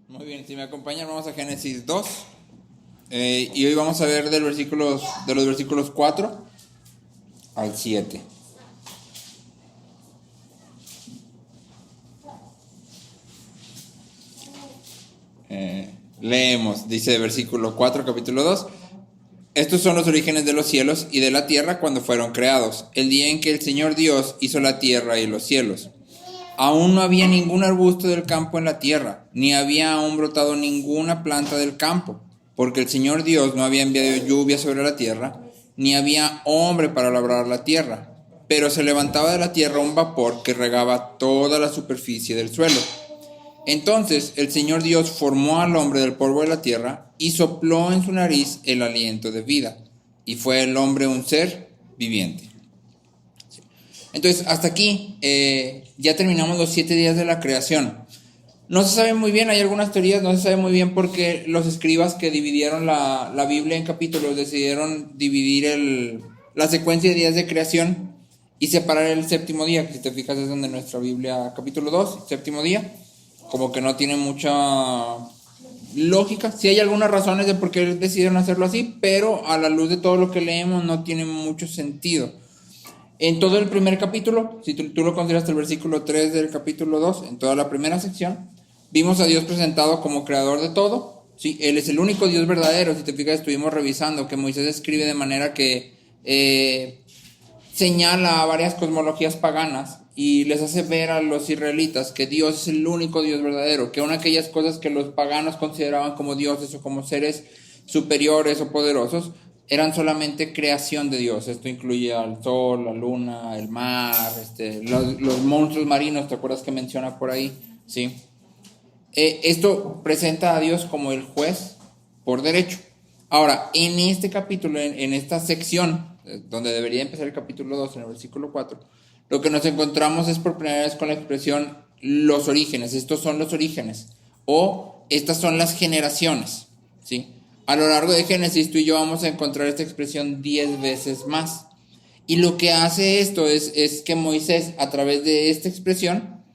Muy bien, si me acompañan vamos a Génesis 2 y hoy vamos a ver de los versículos 4 al 7. Leemos, dice versículo 4, capítulo 2. Estos son los orígenes de los cielos y de la tierra cuando fueron creados, el día en que el Señor Dios hizo la tierra y los cielos. Aún no había ningún arbusto del campo en la tierra, ni había aún brotado ninguna planta del campo, porque el Señor Dios no había enviado lluvia sobre la tierra, ni había hombre para labrar la tierra. Pero se levantaba de la tierra un vapor que regaba toda la superficie del suelo. Entonces el Señor Dios formó al hombre del polvo de la tierra y sopló en su nariz el aliento de vida, y fue el hombre un ser viviente. Entonces, hasta aquí ya terminamos los 7 días de la creación. No se sabe muy bien, hay algunas teorías, no se sabe muy bien por qué los escribas que dividieron la Biblia en capítulos decidieron dividir la secuencia de días de creación y separar el séptimo día, que si te fijas es donde nuestra Biblia, capítulo 2, séptimo día, como que no tiene mucha lógica. Sí hay algunas razones de por qué decidieron hacerlo así, pero a la luz de todo lo que leemos no tiene mucho sentido. En todo el primer capítulo, si tú lo consideras el versículo 3 del capítulo 2, en toda la primera sección, vimos a Dios presentado como creador de todo. ¿Sí? Él es el único Dios verdadero. Si te fijas, estuvimos revisando que Moisés escribe de manera que señala a varias cosmologías paganas y les hace ver a los israelitas que Dios es el único Dios verdadero, que una de aquellas cosas que los paganos consideraban como dioses o como seres superiores o poderosos, eran solamente creación de Dios. Esto incluye al sol, la luna, el mar, los monstruos marinos, ¿te acuerdas que menciona por ahí? ¿Sí? Esto presenta a Dios como el juez por derecho. Ahora, en este capítulo, en esta sección, donde debería empezar el capítulo 2, en el versículo 4, lo que nos encontramos es por primera vez con la expresión los orígenes. Estos son los orígenes, o estas son las generaciones, ¿sí? A lo largo de Génesis, tú y yo vamos a encontrar esta expresión 10 veces más. Y lo que hace esto es que Moisés, a través de esta expresión,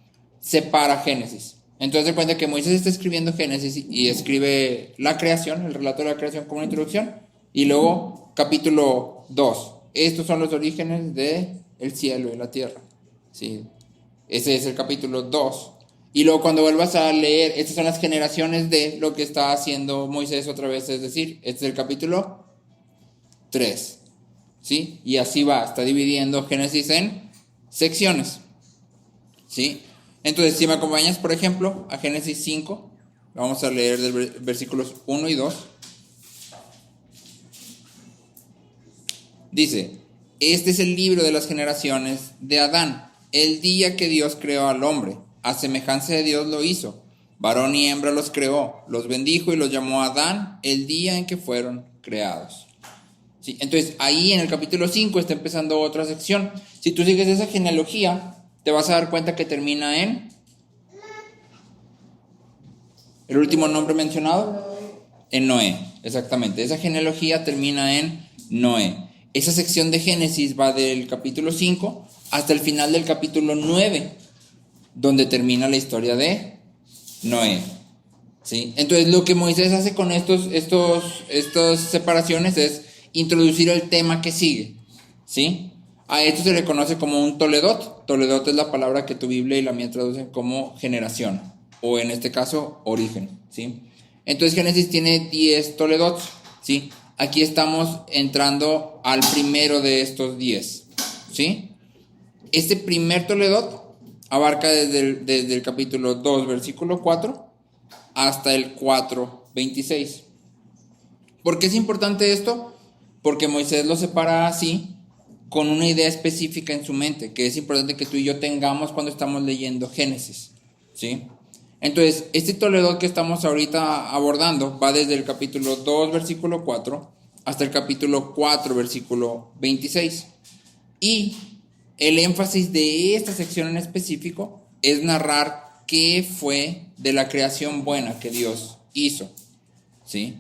separa Génesis. Entonces, se cuenta que Moisés está escribiendo Génesis y escribe la creación, el relato de la creación como una introducción. Y luego, capítulo 2. Estos son los orígenes del cielo y la tierra. ¿Sí? Ese es el capítulo 2. Y luego cuando vuelvas a leer, estas son las generaciones de lo que está haciendo Moisés otra vez, es decir, este es el capítulo 3, ¿sí? Y así va, está dividiendo Génesis en secciones, ¿sí? Entonces, si me acompañas, por ejemplo, a Génesis 5, vamos a leer del versículos 1 y 2. Dice, este es el libro de las generaciones de Adán, el día que Dios creó al hombre. A semejanza de Dios lo hizo, varón y hembra los creó, los bendijo y los llamó Adán el día en que fueron creados. ¿Sí? Entonces ahí en el capítulo 5 está empezando otra sección. Si tú sigues esa genealogía, te vas a dar cuenta que termina en el último nombre mencionado, en Noé, exactamente. Esa genealogía termina en Noé. Esa sección de Génesis va del capítulo 5 hasta el final del capítulo 9, donde termina la historia de Noé, ¿sí? Entonces lo que Moisés hace con estas separaciones es introducir el tema que sigue, ¿sí? A esto se le conoce como un toledot. Toledot es la palabra que tu Biblia y la mía traducen como generación, o en este caso, origen, ¿sí? Entonces Génesis tiene 10 toledots, ¿sí? Aquí estamos entrando al primero de estos 10, ¿sí? Este primer toledot abarca desde el capítulo 2, versículo 4, hasta el 4, 26. ¿Por qué es importante esto? Porque Moisés lo separa así, con una idea específica en su mente, que es importante que tú y yo tengamos cuando estamos leyendo Génesis, ¿sí? Entonces, este toledot que estamos ahorita abordando va desde el capítulo 2, versículo 4, hasta el capítulo 4, versículo 26. Y el énfasis de esta sección en específico es narrar qué fue de la creación buena que Dios hizo, ¿sí?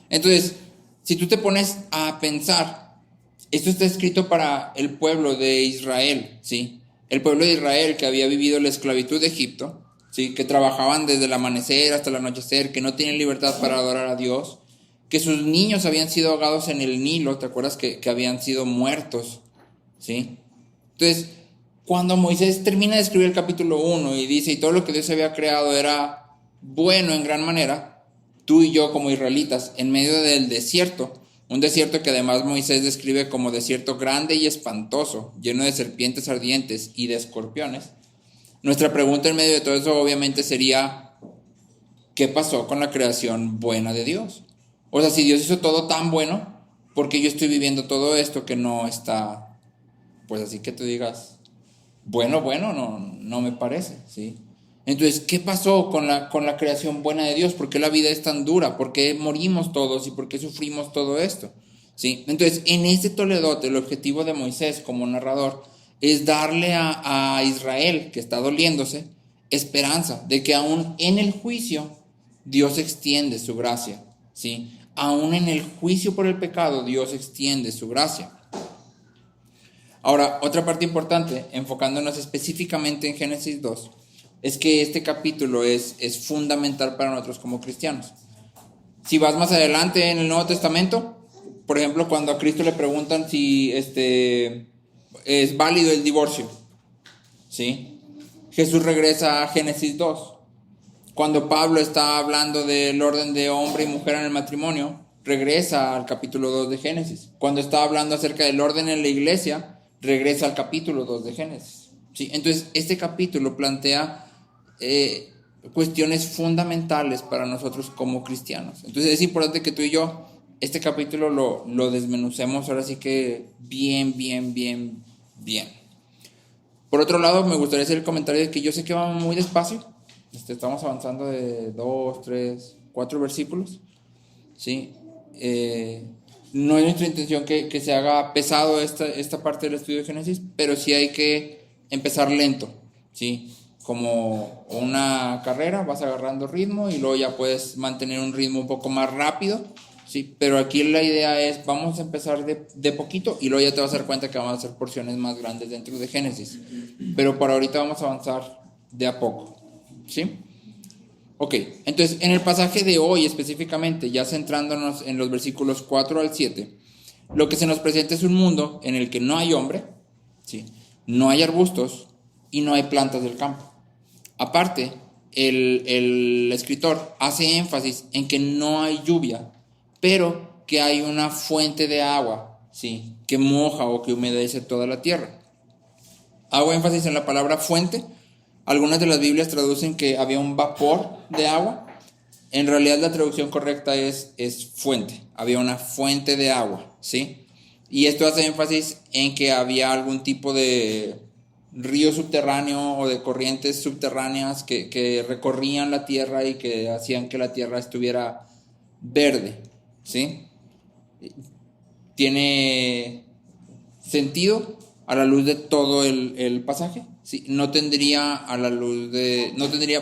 Entonces, si tú te pones a pensar, esto está escrito para el pueblo de Israel, ¿sí? El pueblo de Israel que había vivido la esclavitud de Egipto ¿sí? Que trabajaban desde el amanecer hasta el anochecer, que no tienen libertad para adorar a Dios, que sus niños habían sido ahogados en el Nilo, ¿te acuerdas que habían sido muertos? ¿Sí? Entonces, cuando Moisés termina de escribir el capítulo 1 y dice, y todo lo que Dios había creado era bueno en gran manera, tú y yo como israelitas, en medio del desierto, un desierto que además Moisés describe como desierto grande y espantoso, lleno de serpientes ardientes y de escorpiones, nuestra pregunta en medio de todo eso obviamente sería, ¿qué pasó con la creación buena de Dios? O sea, si Dios hizo todo tan bueno, ¿por qué yo estoy viviendo todo esto que no está, pues así que tú digas, bueno, no me parece, ¿sí? Entonces, ¿qué pasó con la creación buena de Dios? ¿Por qué la vida es tan dura? ¿Por qué morimos todos y por qué sufrimos todo esto? ¿Sí? Entonces, en este Toledote, el objetivo de Moisés como narrador es darle a Israel, que está doliéndose, esperanza de que aún en el juicio Dios extiende su gracia, ¿sí? Aún en el juicio por el pecado Dios extiende su gracia. Ahora, otra parte importante, enfocándonos específicamente en Génesis 2, es que este capítulo es fundamental para nosotros como cristianos. Si vas más adelante en el Nuevo Testamento, por ejemplo, cuando a Cristo le preguntan si es válido el divorcio, ¿sí? Jesús regresa a Génesis 2. Cuando Pablo está hablando del orden de hombre y mujer en el matrimonio, regresa al capítulo 2 de Génesis. Cuando está hablando acerca del orden en la iglesia, regresa al capítulo 2 de Génesis. ¿Sí? Entonces, este capítulo plantea cuestiones fundamentales para nosotros como cristianos. Entonces, es importante que tú y yo este capítulo lo desmenucemos ahora sí que bien. Por otro lado, me gustaría hacer el comentario de que yo sé que vamos muy despacio. Estamos avanzando de 2, 3, 4 versículos. ¿Sí? No es nuestra intención que se haga pesado esta parte del estudio de Génesis, pero sí hay que empezar lento, ¿sí? Como una carrera, vas agarrando ritmo y luego ya puedes mantener un ritmo un poco más rápido, ¿sí? Pero aquí la idea es, vamos a empezar de poquito y luego ya te vas a dar cuenta que vamos a hacer porciones más grandes dentro de Génesis. Pero por ahorita vamos a avanzar de a poco, ¿sí? Ok, entonces en el pasaje de hoy específicamente, ya centrándonos en los versículos 4 al 7, lo que se nos presenta es un mundo en el que no hay hombre, ¿sí? No hay arbustos y no hay plantas del campo. Aparte, el escritor hace énfasis en que no hay lluvia, pero que hay una fuente de agua, ¿sí? Que moja o que humedece toda la tierra. Hago énfasis en la palabra fuente. Algunas de las Biblias traducen que había un vapor de agua. En realidad la traducción correcta es fuente. Había una fuente de agua, ¿sí? Y esto hace énfasis en que había algún tipo de río subterráneo o de corrientes subterráneas que recorrían la tierra y que hacían que la tierra estuviera verde, ¿sí? ¿Tiene sentido a la luz de todo el pasaje? Sí, no tendría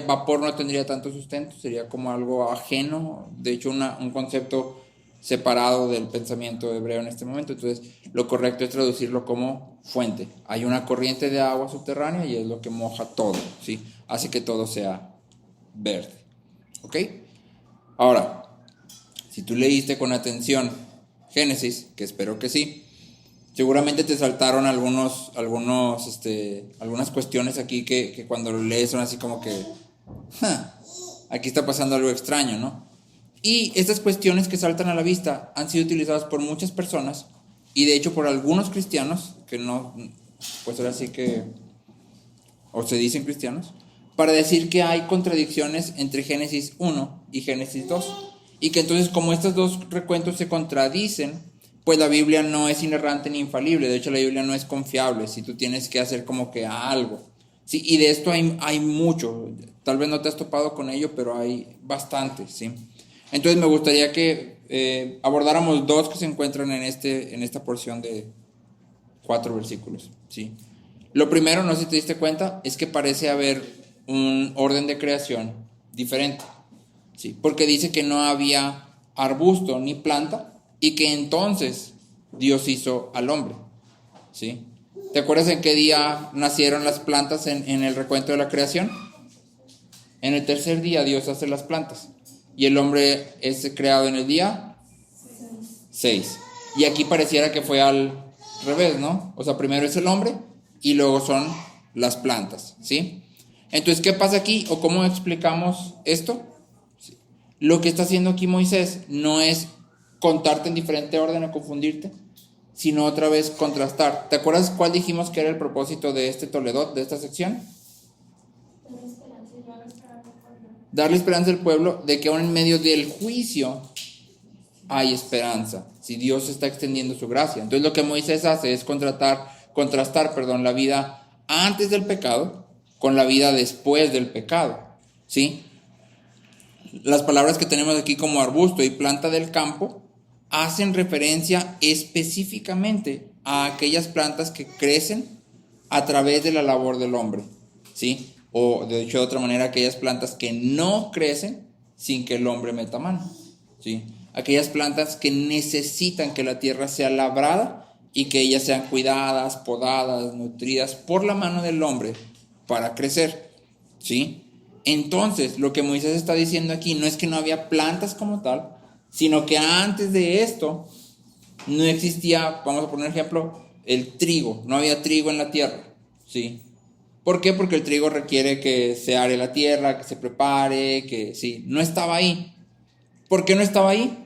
vapor, no tendría tanto sustento, sería como algo ajeno, de hecho un concepto separado del pensamiento hebreo en este momento. Entonces lo correcto es traducirlo como fuente. Hay una corriente de agua subterránea y es lo que moja todo, ¿sí? Hace que todo sea verde, ¿ok? Ahora, si tú leíste con atención Génesis, que espero que sí, seguramente te saltaron algunas cuestiones aquí que cuando lo lees son así como que, aquí está pasando algo extraño, ¿no? Y estas cuestiones que saltan a la vista han sido utilizadas por muchas personas y de hecho por algunos cristianos, que no, pues ahora sí que, o se dicen cristianos, para decir que hay contradicciones entre Génesis 1 y Génesis 2. Y que entonces como estos dos recuentos se contradicen, pues la Biblia no es inerrante ni infalible. De hecho la Biblia no es confiable, si tú tienes que hacer como que algo, ¿sí? Y de esto hay mucho, tal vez no te has topado con ello, pero hay bastante, ¿sí? Entonces me gustaría que abordáramos dos que se encuentran en esta porción de 4 versículos, ¿sí? Lo primero, no sé si te diste cuenta, es que parece haber un orden de creación diferente, ¿sí? Porque dice que no había arbusto ni planta y que entonces Dios hizo al hombre, ¿sí? ¿Te acuerdas en qué día nacieron las plantas en el recuento de la creación? En el tercer día Dios hace las plantas. Y el hombre es creado en el día 6. Y aquí pareciera que fue al revés, ¿no? O sea, primero es el hombre y luego son las plantas, ¿sí? Entonces, ¿qué pasa aquí? ¿O cómo explicamos esto? Lo que está haciendo aquí Moisés no es contarte en diferente orden o confundirte, sino otra vez contrastar. ¿Te acuerdas cuál dijimos que era el propósito de este Toledot, de esta sección? Darle esperanza al pueblo de que aún en medio del juicio hay esperanza, si Dios está extendiendo su gracia. Entonces lo que Moisés hace es contrastar la vida antes del pecado con la vida después del pecado, ¿sí? Las palabras que tenemos aquí como arbusto y planta del campo hacen referencia específicamente a aquellas plantas que crecen a través de la labor del hombre, ¿sí? O de hecho de otra manera, aquellas plantas que no crecen sin que el hombre meta mano, ¿sí? Aquellas plantas que necesitan que la tierra sea labrada y que ellas sean cuidadas, podadas, nutridas por la mano del hombre para crecer, ¿sí? Entonces, lo que Moisés está diciendo aquí no es que no había plantas como tal, sino que antes de esto no existía, vamos a poner un ejemplo, el trigo. No había trigo en la tierra, ¿sí? ¿Por qué? Porque el trigo requiere que se are la tierra, que se prepare, que sí, no estaba ahí. ¿Por qué no estaba ahí?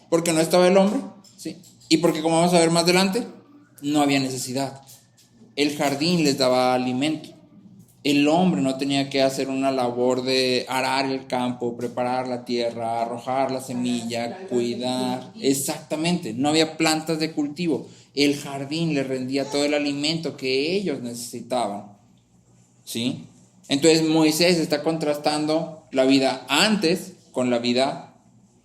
Porque no estaba el hombre, ¿sí? Y porque, como vamos a ver más adelante, no había necesidad. El jardín les daba alimento. El hombre no tenía que hacer una labor de arar el campo, preparar la tierra, arrojar la semilla, cuidar. Exactamente, no había plantas de cultivo. El jardín les rendía todo el alimento que ellos necesitaban, ¿sí? Entonces Moisés está contrastando la vida antes con la vida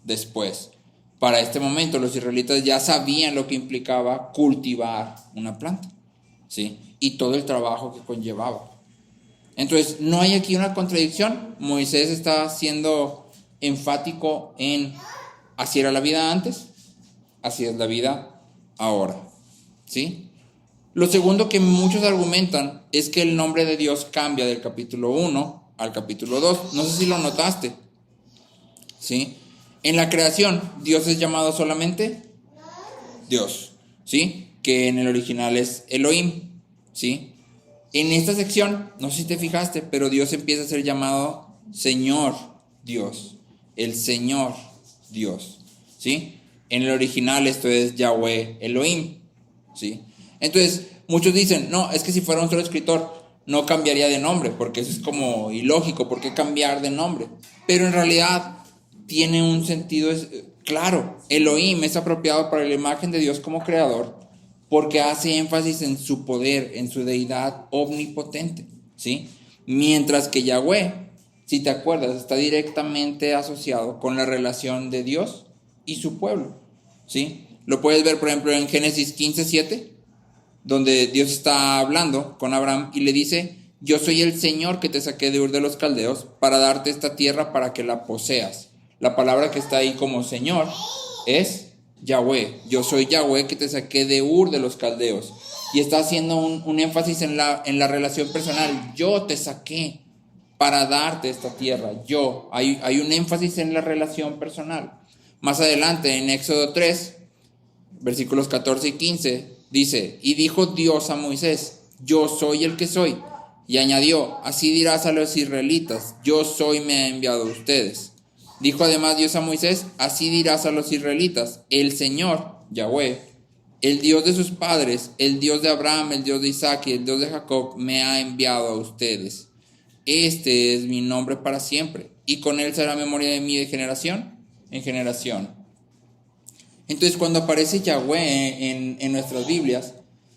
después. Para este momento los israelitas ya sabían lo que implicaba cultivar una planta, ¿sí? Y todo el trabajo que conllevaba. Entonces, no hay aquí una contradicción. Moisés está siendo enfático en así era la vida antes, así es la vida ahora, ¿sí? Lo segundo que muchos argumentan es que el nombre de Dios cambia del capítulo 1 al capítulo 2. No sé si lo notaste, ¿sí? En la creación, Dios es llamado solamente Dios, ¿sí? Que en el original es Elohim, ¿sí? En esta sección, no sé si te fijaste, pero Dios empieza a ser llamado Señor Dios, el Señor Dios, ¿sí? En el original esto es Yahweh Elohim, ¿sí? Entonces, muchos dicen, no, es que si fuera un solo escritor, no cambiaría de nombre, porque eso es como ilógico, ¿por qué cambiar de nombre? Pero en realidad tiene un sentido claro. Elohim es apropiado para la imagen de Dios como creador, porque hace énfasis en su poder, en su deidad omnipotente, ¿sí? Mientras que Yahweh, si te acuerdas, está directamente asociado con la relación de Dios y su pueblo, ¿sí? Lo puedes ver, por ejemplo, en Génesis 15:7, donde Dios está hablando con Abraham y le dice, yo soy el Señor que te saqué de Ur de los Caldeos para darte esta tierra para que la poseas. La palabra que está ahí como Señor es Yahweh. Yo soy Yahweh que te saqué de Ur de los Caldeos. Y está haciendo un énfasis en la relación personal. Yo te saqué para darte esta tierra. Hay un énfasis en la relación personal. Más adelante, en Éxodo 3, versículos 14 y 15, dice, y dijo Dios a Moisés, yo soy el que soy. Y añadió, así dirás a los israelitas, yo soy, me ha enviado a ustedes. Dijo además Dios a Moisés, así dirás a los israelitas, el Señor, Yahweh, el Dios de sus padres, el Dios de Abraham, el Dios de Isaac y el Dios de Jacob, me ha enviado a ustedes. Este es mi nombre para siempre, y con él será memoria de mí de generación en generación. Entonces, cuando aparece Yahweh en nuestras Biblias,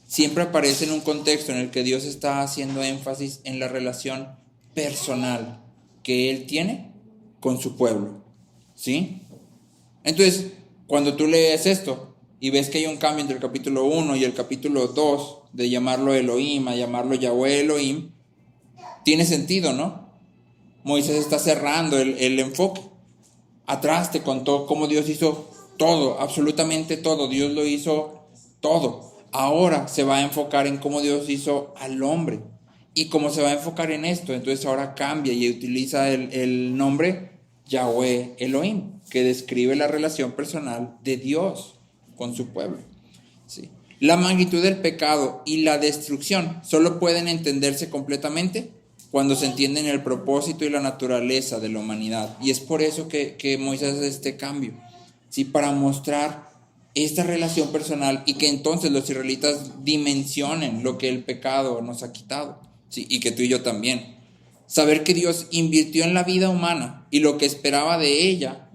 siempre aparece en un contexto en el que Dios está haciendo énfasis en la relación personal que Él tiene con su pueblo, ¿sí? Entonces, cuando tú lees esto y ves que hay un cambio entre el capítulo 1 y el capítulo 2, de llamarlo Elohim a llamarlo Yahweh Elohim, tiene sentido, ¿no? Moisés está cerrando el enfoque. Atrás te contó cómo Dios hizo todo, absolutamente todo. Dios lo hizo todo. Ahora se va a enfocar en cómo Dios hizo al hombre Y como se va a enfocar en esto, entonces ahora cambia y utiliza el nombre Yahweh Elohim, que describe la relación personal de Dios con su pueblo. ¿Sí? La magnitud del pecado y la destrucción solo pueden entenderse completamente cuando se entienden el propósito y la naturaleza de la humanidad. Y es por eso que Moisés hace este cambio, ¿sí? Para mostrar esta relación personal y que entonces los israelitas dimensionen lo que el pecado nos ha quitado, ¿sí? Y que tú y yo también. Saber que Dios invirtió en la vida humana y lo que esperaba de ella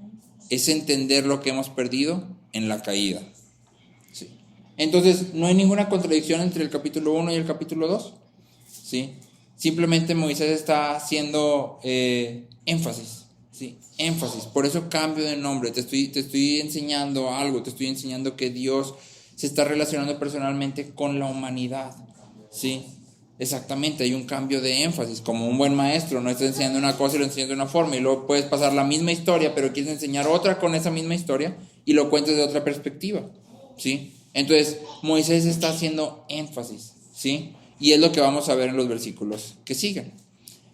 es entender lo que hemos perdido en la caída. ¿Sí? Entonces, no hay ninguna contradicción entre el capítulo 1 y el capítulo 2. ¿Sí? Simplemente Moisés está haciendo énfasis. ¿Sí? Énfasis. Por eso cambio de nombre. Te estoy enseñando algo. Te estoy enseñando que Dios se está relacionando personalmente con la humanidad. ¿Sí? Exactamente, hay un cambio de énfasis. Como un buen maestro, no está enseñando una cosa y lo enseñas de una forma, y luego puedes pasar la misma historia, pero quieres enseñar otra con esa misma historia y lo cuentas de otra perspectiva, ¿sí? Entonces, Moisés está haciendo énfasis, ¿sí? Y es lo que vamos a ver en los versículos que siguen.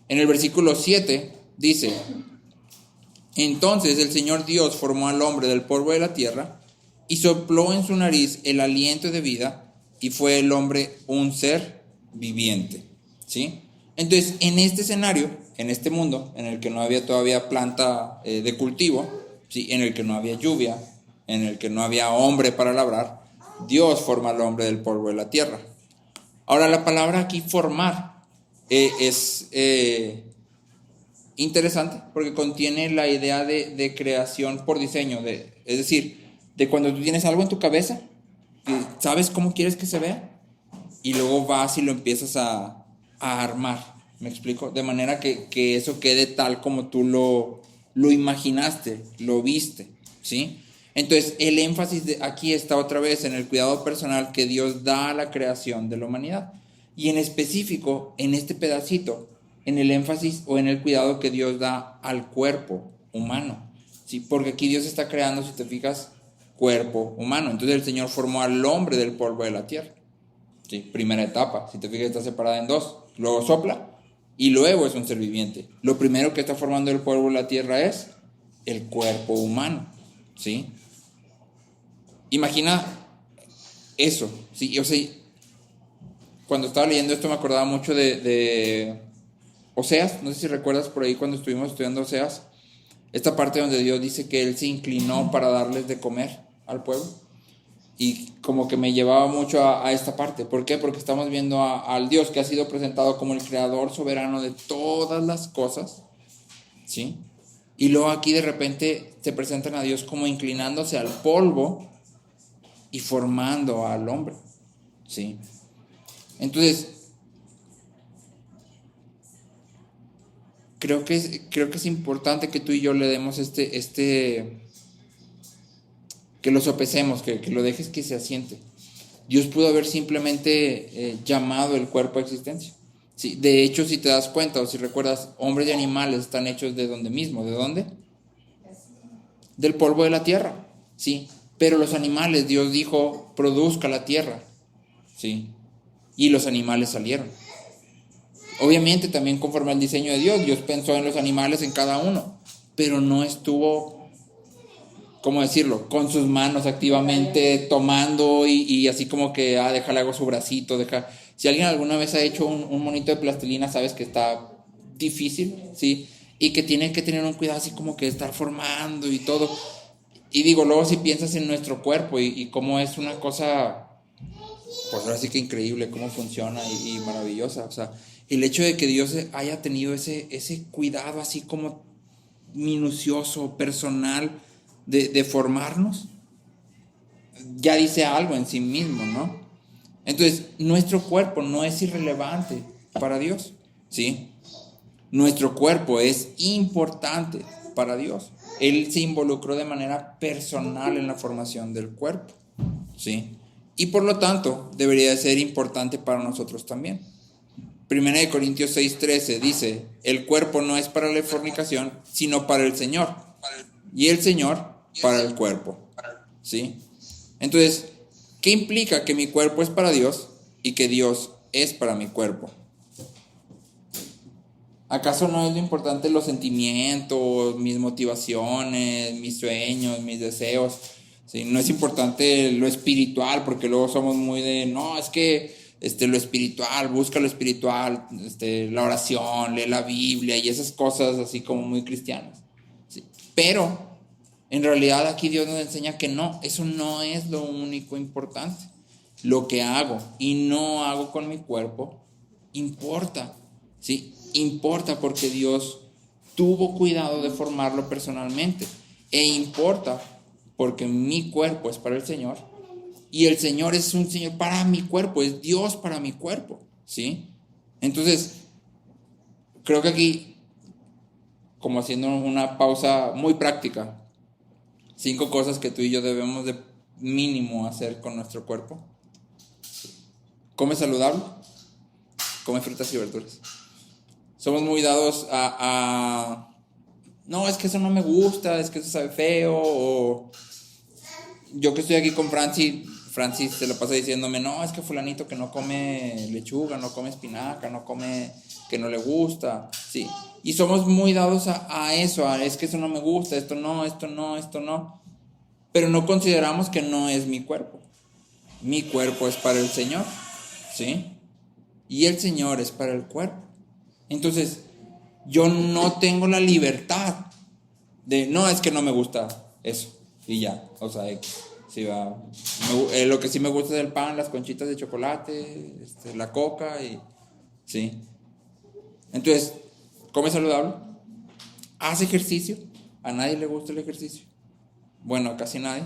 En el versículo 7 dice: entonces el Señor Dios formó al hombre del polvo de la tierra y sopló en su nariz el aliento de vida, y fue el hombre un ser viviente, ¿sí? Entonces, en este escenario, en este mundo en el que no había todavía planta de cultivo, ¿sí? En el que no había lluvia, en el que no había hombre para labrar, Dios forma al hombre del polvo de la tierra. Ahora, la palabra aquí formar es interesante porque contiene la idea de creación por diseño, es decir, de cuando tú tienes algo en tu cabeza, sabes cómo quieres que se vea, y luego vas y lo empiezas a armar, ¿me explico? De manera que eso quede tal como tú lo imaginaste, lo viste, ¿sí? Entonces, el énfasis aquí está otra vez en el cuidado personal que Dios da a la creación de la humanidad. Y en específico, en este pedacito, en el énfasis o en el cuidado que Dios da al cuerpo humano, ¿sí? Porque aquí Dios está creando, si te fijas, cuerpo humano. Entonces el Señor formó al hombre del polvo de la tierra. ¿Sí? Primera etapa, si te fijas, está separada en dos. Luego sopla y luego es un ser viviente. Lo primero que está formando el polvo de la tierra es el cuerpo humano, ¿sí? Imagina eso, ¿sí? O sea, cuando estaba leyendo esto me acordaba mucho de Oseas. No sé si recuerdas por ahí cuando estuvimos estudiando Oseas, esta parte donde Dios dice que Él se inclinó para darles de comer al pueblo. Y como que me llevaba mucho a esta parte. ¿Por qué? Porque estamos viendo al Dios que ha sido presentado como el creador soberano de todas las cosas, ¿sí? Y luego aquí de repente se presentan a Dios como inclinándose al polvo y formando al hombre, ¿sí? Entonces, creo que es importante que tú y yo le demos que lo sopesemos, que lo dejes que se asiente. Dios pudo haber simplemente llamado el cuerpo a existencia. Sí, de hecho, si te das cuenta o si recuerdas, hombres y animales están hechos de donde mismo. ¿De dónde? Del polvo de la tierra. Sí, pero los animales, Dios dijo, produzca la tierra. Sí, y los animales salieron. Obviamente también conforme al diseño de Dios, Dios pensó en los animales, en cada uno, pero no estuvo, ¿cómo decirlo?, con sus manos activamente tomando y así como que, déjale hago su bracito, deja. Si alguien alguna vez ha hecho un monito de plastilina, sabes que está difícil, ¿sí? Y que tiene que tener un cuidado así como que estar formando y todo. Y digo, luego si piensas en nuestro cuerpo y cómo es una cosa, pues ahora sí que increíble, cómo funciona y maravillosa. O sea, el hecho de que Dios haya tenido ese cuidado así como minucioso, personal, de formarnos, ya dice algo en sí mismo, ¿no? Entonces, nuestro cuerpo no es irrelevante para Dios, ¿sí? Nuestro cuerpo es importante para Dios. Él se involucró de manera personal en la formación del cuerpo, ¿sí? Y por lo tanto, debería ser importante para nosotros también. Primera de Corintios 6:13 dice: el cuerpo no es para la fornicación, sino para el Señor, y el Señor para el cuerpo, ¿sí? Entonces, ¿qué implica que mi cuerpo es para Dios y que Dios es para mi cuerpo? ¿Acaso no es lo importante los sentimientos, mis motivaciones, mis sueños, mis deseos? ¿Sí? No es importante lo espiritual, porque luego somos muy de, no, es que lo espiritual, busca lo espiritual, la oración, lee la Biblia y esas cosas así como muy cristianas. ¿Sí? Pero en realidad aquí Dios nos enseña que no, eso no es lo único importante. Lo que hago y no hago con mi cuerpo importa, ¿sí? Importa porque Dios tuvo cuidado de formarlo personalmente. E importa porque mi cuerpo es para el Señor y el Señor es un Señor para mi cuerpo, es Dios para mi cuerpo, ¿sí? Entonces, creo que aquí, como haciendo una pausa muy práctica, 5 cosas que tú y yo debemos de mínimo hacer con nuestro cuerpo. Come saludable, come frutas y verduras. Somos muy dados no, es que eso no me gusta, es que eso sabe feo, o yo que estoy aquí con Francis se lo pasa diciéndome, no, es que fulanito que no come lechuga, no come espinaca, no come, que no le gusta, sí. Y somos muy dados a eso, es que eso no me gusta, esto no, esto no, esto no. Pero no consideramos que no es mi cuerpo. Mi cuerpo es para el Señor, ¿sí? Y el Señor es para el cuerpo. Entonces, yo no tengo la libertad de, no, es que no me gusta eso, y ya, o sea, sí va, lo que sí me gusta es el pan, las conchitas de chocolate, la coca, y sí. Entonces, come saludable, haz ejercicio, a nadie le gusta el ejercicio, bueno, a casi nadie,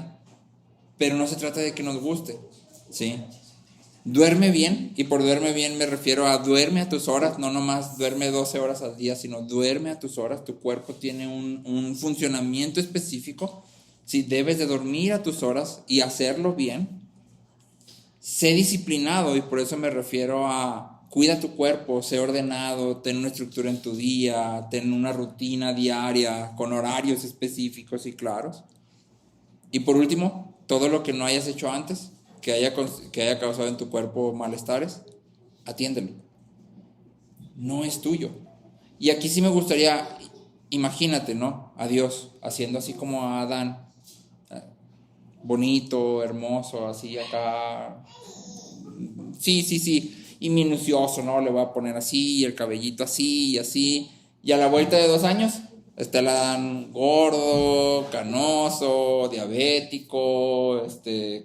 pero no se trata de que nos guste, ¿sí? Duerme bien, y por duerme bien me refiero a duerme a tus horas, no nomás duerme 12 horas al día, sino duerme a tus horas. Tu cuerpo tiene un funcionamiento específico. Si debes de dormir a tus horas y hacerlo bien, sé disciplinado, y por eso me refiero a cuida tu cuerpo, sé ordenado, ten una estructura en tu día, ten una rutina diaria con horarios específicos y claros. Y por último, todo lo que no hayas hecho antes, que haya causado en tu cuerpo malestares, atiéndelo. No es tuyo. Y aquí sí me gustaría, imagínate, ¿no? A Dios haciendo así como a Adán, bonito, hermoso, así acá. Sí. Y minucioso, ¿no? Le voy a poner así, y el cabellito así, y así. Y a la vuelta de 2 años, está el Adán gordo, canoso, diabético,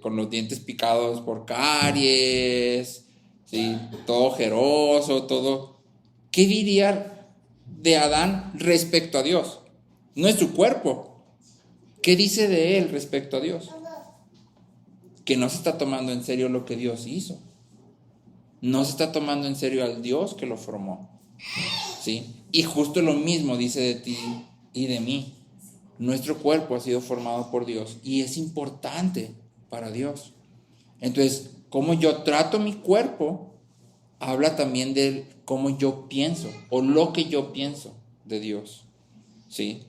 con los dientes picados por caries, ¿sí? Todo ojeroso, todo. ¿Qué diría de Adán respecto a Dios? No es su cuerpo. ¿Qué dice de él respecto a Dios? Que no se está tomando en serio lo que Dios hizo. No se está tomando en serio al Dios que lo formó, ¿sí? Y justo lo mismo dice de ti y de mí. Nuestro cuerpo ha sido formado por Dios y es importante para Dios. Entonces, cómo yo trato mi cuerpo habla también de cómo yo pienso o lo que yo pienso de Dios, ¿sí?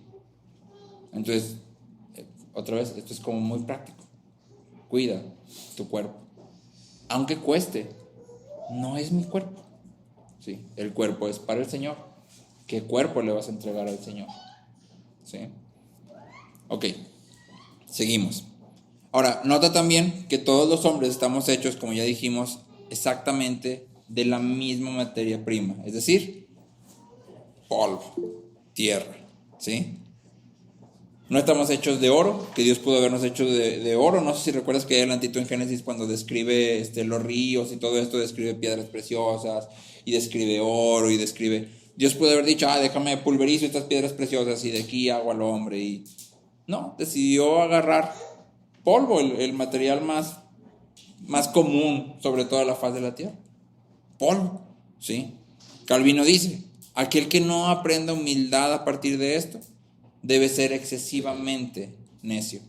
Entonces, otra vez, esto es como muy práctico. Cuida tu cuerpo. Aunque cueste, no es mi cuerpo, ¿sí? El cuerpo es para el Señor. ¿Qué cuerpo le vas a entregar al Señor? ¿Sí? Ok, seguimos. Ahora, nota también que todos los hombres estamos hechos, como ya dijimos, exactamente de la misma materia prima, es decir, polvo, tierra, ¿sí? No estamos hechos de oro, que Dios pudo habernos hecho de oro. No sé si recuerdas que adelantito en Génesis, cuando describe los ríos y todo esto, describe piedras preciosas y describe oro y describe. Dios pudo haber dicho, déjame pulverizo estas piedras preciosas y de aquí hago al hombre. Y no, decidió agarrar polvo, el material más común sobre toda la faz de la tierra. Polvo, ¿sí? Calvino dice, aquel que no aprenda humildad a partir de esto, debe ser excesivamente necio,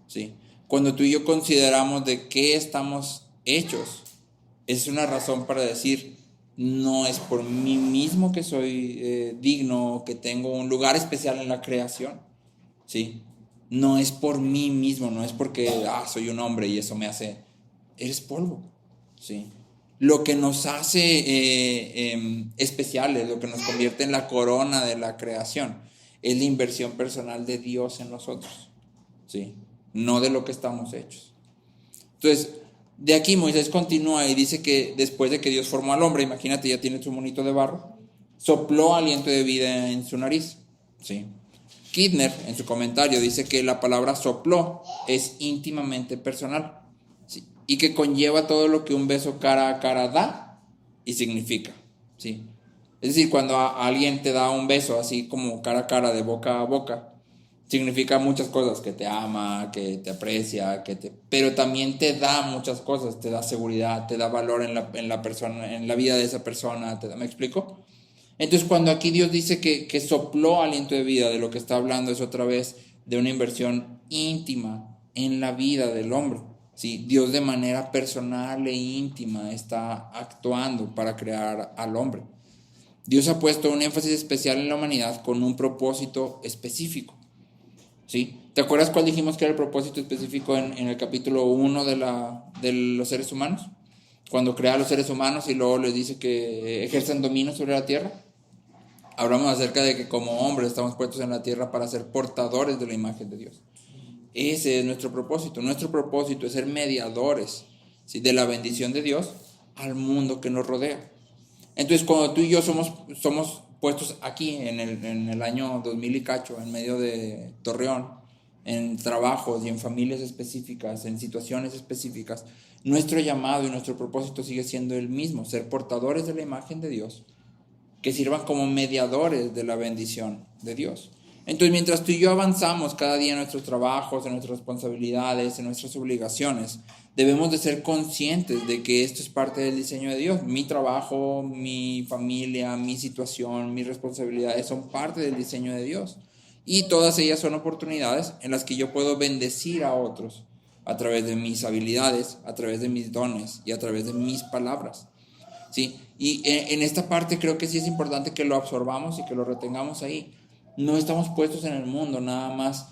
¿sí? Cuando tú y yo consideramos de qué estamos hechos, es una razón para decir, no es por mí mismo que soy digno, que tengo un lugar especial en la creación, ¿sí? No es por mí mismo, no es porque soy un hombre y eso me hace, eres polvo, ¿sí? Lo que nos hace especiales, lo que nos convierte en la corona de la creación, es la inversión personal de Dios en nosotros, ¿sí? No de lo que estamos hechos. Entonces, de aquí Moisés continúa y dice que después de que Dios formó al hombre, imagínate, ya tiene su monito de barro, sopló aliento de vida en su nariz, ¿sí? Kidner, en su comentario, dice que la palabra sopló es íntimamente personal, ¿sí? Y que conlleva todo lo que un beso cara a cara da y significa, ¿sí? Es decir, cuando alguien te da un beso así como cara a cara, de boca a boca, significa muchas cosas, que te ama, que te aprecia, pero también te da muchas cosas, te da seguridad, te da valor en la persona, en la vida de esa persona, ¿me explico? Entonces, cuando aquí Dios dice que sopló aliento de vida, de lo que está hablando es otra vez de una inversión íntima en la vida del hombre, ¿sí? Dios de manera personal e íntima está actuando para crear al hombre. Dios ha puesto un énfasis especial en la humanidad con un propósito específico, ¿sí? ¿Te acuerdas cuál dijimos que era el propósito específico en el capítulo 1 de los seres humanos? Cuando crea a los seres humanos y luego les dice que ejerzan dominio sobre la tierra. Hablamos acerca de que como hombres estamos puestos en la tierra para ser portadores de la imagen de Dios. Ese es nuestro propósito. Nuestro propósito es ser mediadores, ¿sí?, de la bendición de Dios al mundo que nos rodea. Entonces, cuando tú y yo somos puestos aquí en el año 2000 y cacho, en medio de Torreón, en trabajos y en familias específicas, en situaciones específicas, nuestro llamado y nuestro propósito sigue siendo el mismo: ser portadores de la imagen de Dios, que sirvan como mediadores de la bendición de Dios. Entonces, mientras tú y yo avanzamos cada día en nuestros trabajos, en nuestras responsabilidades, en nuestras obligaciones, debemos de ser conscientes de que esto es parte del diseño de Dios. Mi trabajo, mi familia, mi situación, mis responsabilidades son parte del diseño de Dios. Y todas ellas son oportunidades en las que yo puedo bendecir a otros a través de mis habilidades, a través de mis dones y a través de mis palabras, ¿sí? Y en esta parte creo que sí es importante que lo absorbamos y que lo retengamos ahí. No estamos puestos en el mundo nada más.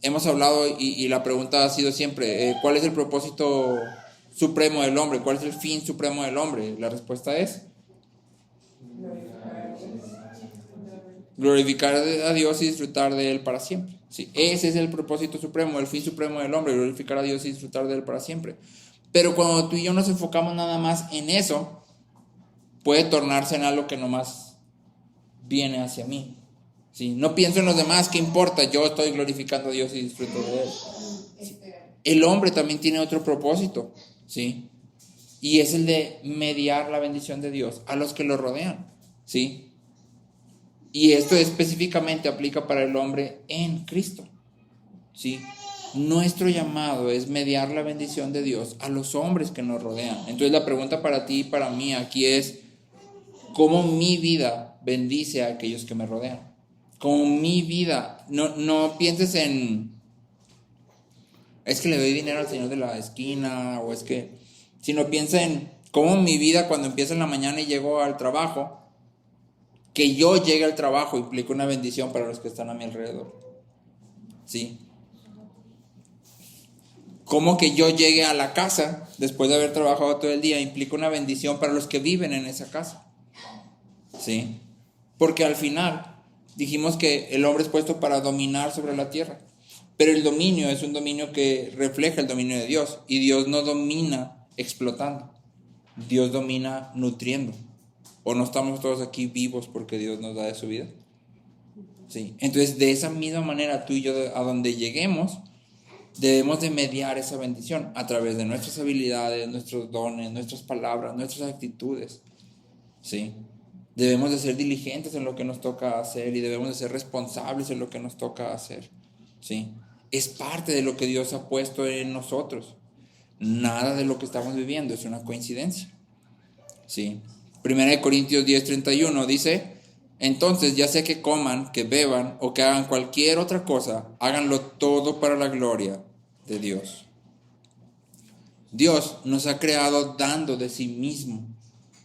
Hemos hablado y la pregunta ha sido siempre, ¿cuál es el propósito supremo del hombre? ¿Cuál es el fin supremo del hombre? La respuesta es glorificar a Dios y disfrutar de Él para siempre, ¿sí? Ese es el propósito supremo, el fin supremo del hombre, glorificar a Dios y disfrutar de Él para siempre. Pero cuando tú y yo nos enfocamos nada más en eso, puede tornarse en algo que nomás viene hacia mí, ¿sí? No pienso en los demás, ¿qué importa? Yo estoy glorificando a Dios y disfruto de Él, ¿sí? El hombre también tiene otro propósito, ¿sí? Y es el de mediar la bendición de Dios a los que lo rodean, ¿sí? Y esto específicamente aplica para el hombre en Cristo, ¿sí? Nuestro llamado es mediar la bendición de Dios a los hombres que nos rodean. Entonces la pregunta para ti y para mí aquí es: ¿cómo mi vida bendice a aquellos que me rodean? ¿Cómo mi vida? No pienses en, es que le doy dinero al señor de la esquina, o es que, sino piensa en cómo mi vida, cuando empieza en la mañana y llego al trabajo, que yo llegue al trabajo implica una bendición para los que están a mi alrededor, ¿sí? Cómo que yo llegue a la casa después de haber trabajado todo el día implica una bendición para los que viven en esa casa, ¿sí? Porque al final dijimos que el hombre es puesto para dominar sobre la tierra, pero el dominio es un dominio que refleja el dominio de Dios, y Dios no domina explotando, Dios domina nutriendo. ¿O no estamos todos aquí vivos porque Dios nos da de su vida? Sí. Entonces, de esa misma manera, tú y yo, a donde lleguemos, debemos de mediar esa bendición a través de nuestras habilidades, nuestros dones, nuestras palabras, nuestras actitudes, ¿sí? Debemos de ser diligentes en lo que nos toca hacer y debemos de ser responsables en lo que nos toca hacer, ¿sí? Es parte de lo que Dios ha puesto en nosotros. Nada de lo que estamos viviendo es una coincidencia, ¿sí? 1 Corintios 10:31 dice: entonces, ya sea que coman, que beban o que hagan cualquier otra cosa, háganlo todo para la gloria de Dios. Dios nos ha creado dando de sí mismo,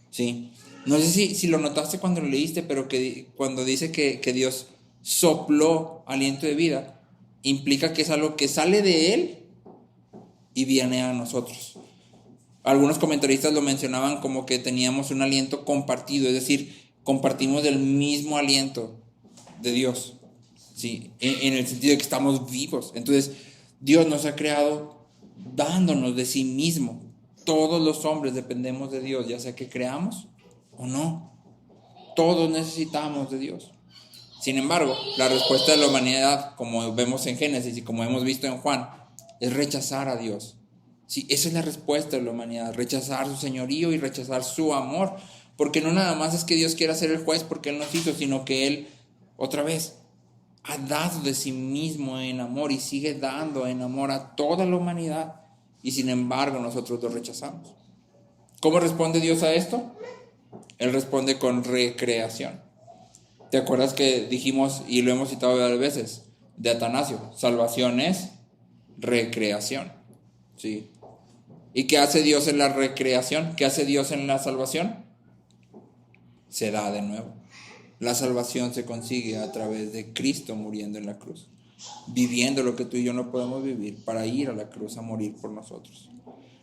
¿sí? No sé si lo notaste cuando lo leíste, pero que cuando dice que Dios sopló aliento de vida, implica que es algo que sale de Él y viene a nosotros. Algunos comentaristas lo mencionaban como que teníamos un aliento compartido, es decir, compartimos el mismo aliento de Dios, ¿sí? En el sentido de que estamos vivos. Entonces, Dios nos ha creado dándonos de sí mismo. Todos los hombres dependemos de Dios, ya sea que creamos o no. Todos necesitamos de Dios. Sin embargo, la respuesta de la humanidad, como vemos en Génesis y como hemos visto en Juan, es rechazar a Dios. Sí, esa es la respuesta de la humanidad, rechazar su señorío y rechazar su amor. Porque no nada más es que Dios quiera ser el juez porque Él nos hizo, sino que Él, otra vez, ha dado de sí mismo en amor y sigue dando en amor a toda la humanidad. Y sin embargo, nosotros lo rechazamos. ¿Cómo responde Dios a esto? Él responde con recreación. ¿Te acuerdas que dijimos, y lo hemos citado varias veces, de Atanasio? Salvación es recreación. ¿Sí? ¿Y qué hace Dios en la recreación? ¿Qué hace Dios en la salvación? Se da de nuevo. La salvación se consigue a través de Cristo muriendo en la cruz, viviendo lo que tú y yo no podemos vivir para ir a la cruz a morir por nosotros.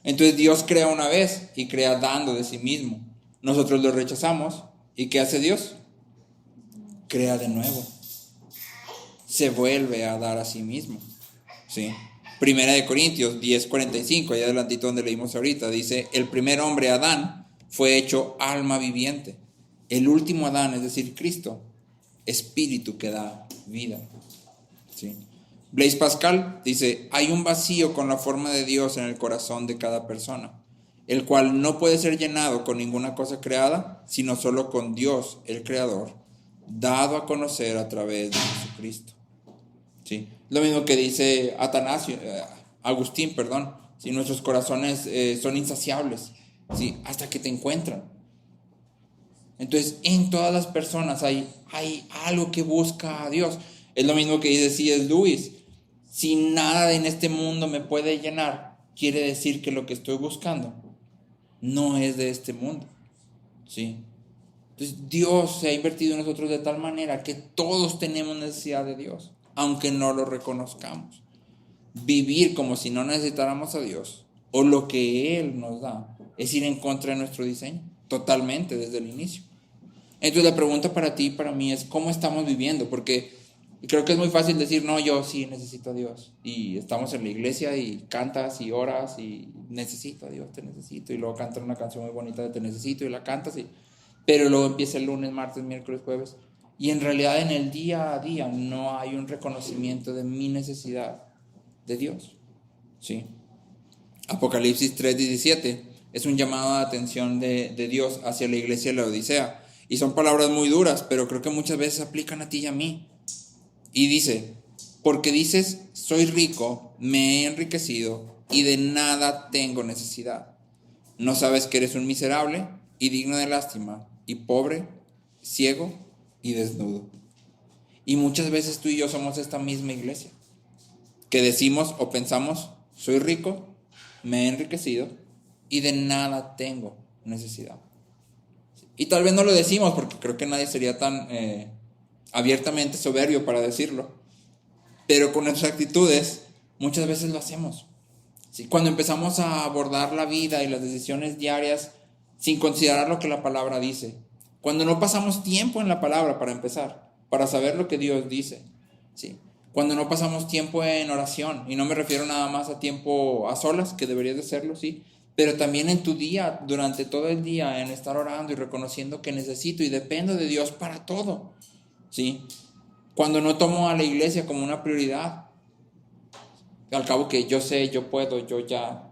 Entonces Dios crea una vez y crea dando de sí mismo. Nosotros lo rechazamos. ¿Y qué hace Dios? Crea de nuevo. Se vuelve a dar a sí mismo. ¿Sí? Primera de Corintios 10:45, allá adelantito donde leímos ahorita, dice: el primer hombre, Adán, fue hecho alma viviente. El último Adán, es decir, Cristo, espíritu que da vida. ¿Sí? Blaise Pascal dice: hay un vacío con la forma de Dios en el corazón de cada persona, el cual no puede ser llenado con ninguna cosa creada, sino solo con Dios, el Creador, dado a conocer a través de Jesucristo. ¿Sí? Lo mismo que dice Agustín, perdón. Si nuestros corazones son insaciables, ¿sí? Hasta que te encuentran. Entonces, en todas las personas hay algo que busca a Dios. Es lo mismo que dice C.S. Lewis: si nada en este mundo me puede llenar, quiere decir que lo que estoy buscando no es de este mundo. ¿Sí? Entonces, Dios se ha invertido en nosotros de tal manera que todos tenemos necesidad de Dios, aunque no lo reconozcamos. Vivir como si no necesitáramos a Dios, o lo que Él nos da, es ir en contra de nuestro diseño, totalmente, desde el inicio. Entonces la pregunta para ti y para mí es: ¿cómo estamos viviendo? Porque creo que es muy fácil decir: no, yo sí necesito a Dios. Y estamos en la iglesia y cantas y oras y necesito a Dios, te necesito. Y luego cantan una canción muy bonita de te necesito y la cantas. Pero luego empieza el lunes, martes, miércoles, jueves. Y en realidad en el día a día no hay un reconocimiento de mi necesidad de Dios. ¿Sí? Apocalipsis 3:17 es un llamado de atención de Dios hacia la iglesia de la Odisea. Y son palabras muy duras, pero creo que muchas veces aplican a ti y a mí. Y dice: porque dices, soy rico, me he enriquecido y de nada tengo necesidad. No sabes que eres un miserable y digno de lástima, y pobre, ciego y desnudo. Y muchas veces tú y yo somos esta misma iglesia, que decimos o pensamos: soy rico, me he enriquecido y de nada tengo necesidad. Y tal vez no lo decimos porque creo que nadie sería tan abiertamente soberbio para decirlo, pero con nuestras actitudes muchas veces lo hacemos. ¿Sí? Cuando empezamos a abordar la vida y las decisiones diarias sin considerar lo que la palabra dice, cuando no pasamos tiempo en la palabra para empezar, para saber lo que Dios dice, ¿sí? Cuando no pasamos tiempo en oración, y no me refiero nada más a tiempo a solas, que deberías de hacerlo, sí, pero también en tu día, durante todo el día, en estar orando y reconociendo que necesito y dependo de Dios para todo, ¿sí? Cuando no tomo a la iglesia como una prioridad, al cabo que yo sé, yo puedo, yo ya,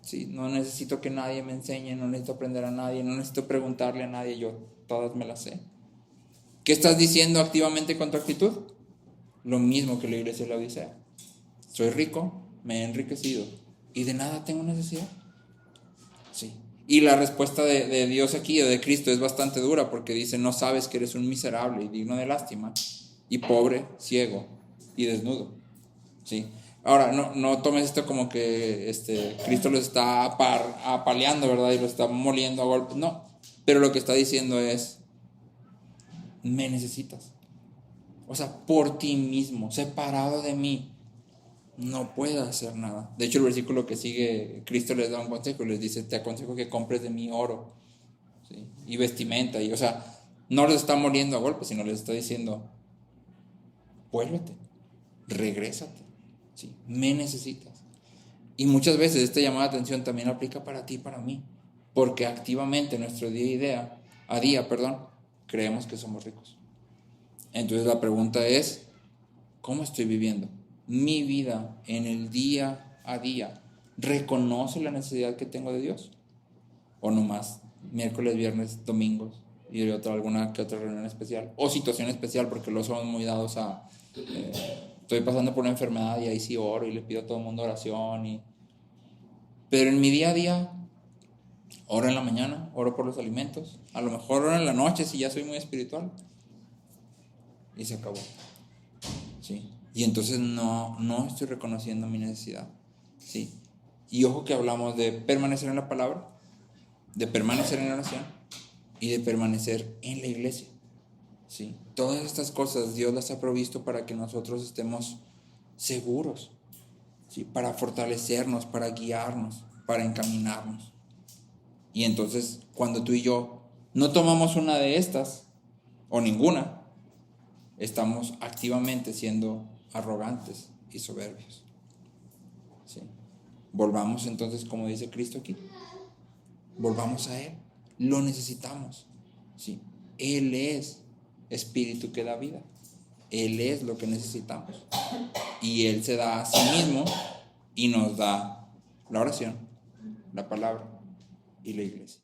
¿sí? No necesito que nadie me enseñe, no necesito aprender a nadie, no necesito preguntarle a nadie, yo todas me las sé. ¿Qué estás diciendo activamente con tu actitud? Lo mismo que la iglesia de la Odisea. Soy rico, me he enriquecido y de nada tengo necesidad. Sí. Y la respuesta de Dios aquí, o de Cristo, es bastante dura, porque dice: no sabes que eres un miserable y digno de lástima, y pobre, ciego y desnudo. ¿Sí? Ahora, no tomes esto como que Cristo lo está apaleando, ¿verdad? Y lo está moliendo a golpes. No, pero lo que está diciendo es: me necesitas. O sea, por ti mismo, separado de mí, no pueda hacer nada. De hecho, el versículo que sigue, Cristo les da un consejo, les dice, te aconsejo que compres de mí oro, ¿sí? Y vestimenta, y o sea, no les está moliendo a golpes, sino les está diciendo, vuélvete, regrésate, ¿sí? Me necesitas. Y muchas veces esta llamada de atención también aplica para ti y para mí, porque activamente nuestro día a día, creemos que somos ricos. Entonces la pregunta es, ¿cómo estoy viviendo? Mi vida en el día a día, ¿reconoce la necesidad que tengo de Dios? ¿O nomás miércoles, viernes, domingos y alguna que otra reunión especial? O situación especial, porque los somos muy dados a... estoy pasando por una enfermedad y ahí sí oro y le pido a todo el mundo oración. Pero en mi día a día, oro en la mañana, oro por los alimentos. A lo mejor oro en la noche si ya soy muy espiritual. Y se acabó. ¿Sí? Y entonces no estoy reconociendo mi necesidad. ¿Sí? Y ojo que hablamos de permanecer en la palabra, de permanecer en la oración y de permanecer en la iglesia. ¿Sí? Todas estas cosas Dios las ha provisto para que nosotros estemos seguros, ¿sí? Para fortalecernos, para guiarnos, para encaminarnos. Y entonces cuando tú y yo no tomamos una de estas o ninguna, estamos activamente siendo arrogantes y soberbios. ¿Sí? Volvamos entonces, como dice Cristo aquí, volvamos a Él. Lo necesitamos. ¿Sí? Él es espíritu que da vida. Él es lo que necesitamos. Y Él se da a sí mismo y nos da la oración, la palabra y la iglesia.